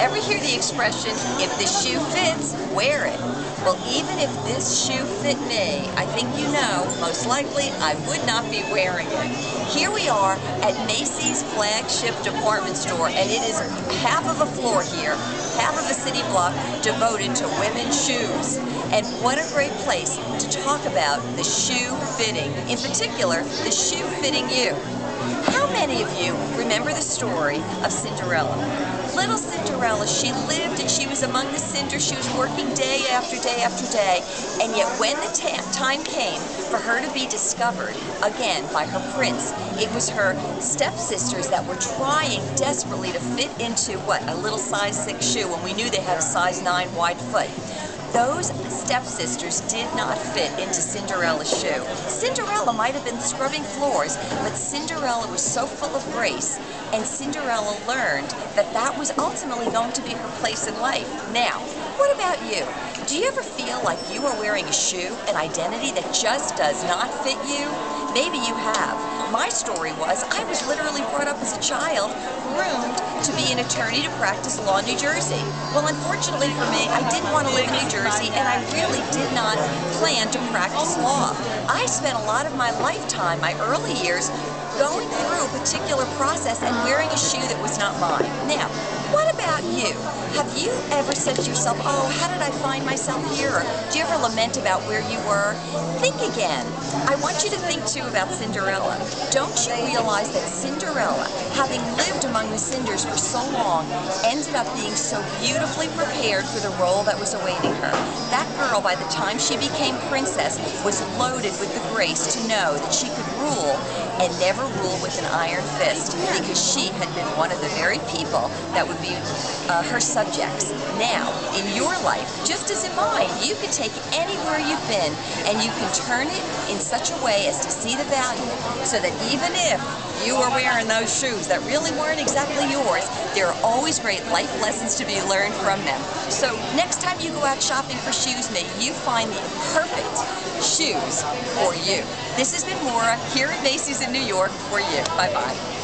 Ever hear the expression, if the shoe fits, wear it? Well, even if this shoe fit me, I think you know, most likely I would not be wearing it. Here we are at Macy's flagship department store, and it is half of a floor here, half of a city block devoted to women's shoes. And what a great place to talk about the shoe fitting, in particular, the shoe fitting you. How many of you remember the story of Cinderella? Little Cinderella, she lived and she was among the cinders. She was working day after day after day, and yet when the time came for her to be discovered again by her prince, it was her stepsisters that were trying desperately to fit into a little size 6 shoe when we knew they had a size 9 wide foot. Those stepsisters did not fit into Cinderella's shoe. Cinderella might have been scrubbing floors, but Cinderella was so full of grace, and Cinderella learned that that was ultimately going to be her place in life. Now, what about you? Do you ever feel like you are wearing a shoe, an identity that just does not fit you? Maybe you have. My story was I was literally brought up as a child, groomed to be an attorney to practice law in New Jersey. Well, unfortunately for me, I didn't want to live in New Jersey, and I really did not plan to practice law. I spent a lot of my lifetime, my early years, going through a particular process and wearing a shoe that was not mine. Now, what about you? Have you ever said to yourself, oh, how did I find myself here? Or do you ever lament about where you were? Think again. I want you to think too about Cinderella. Don't you realize that Cinderella, having lived among the cinders for so long, ended up being so beautifully prepared for the role that was awaiting her? That girl, by the time she became princess, was loaded with the grace to know that she could rule and never rule with an iron fist, because she had been one of the very people that would be her subjects. Now, in your life, just as in mine, you can take anywhere you've been and you can turn it in such a way as to see the value, so that even if you were wearing those shoes that really weren't exactly yours, there are always great life lessons to be learned from them. So next time you go out shopping for shoes, may you find the perfect shoes for you. This has been Maura here at Macy's in New York for you. Bye-bye.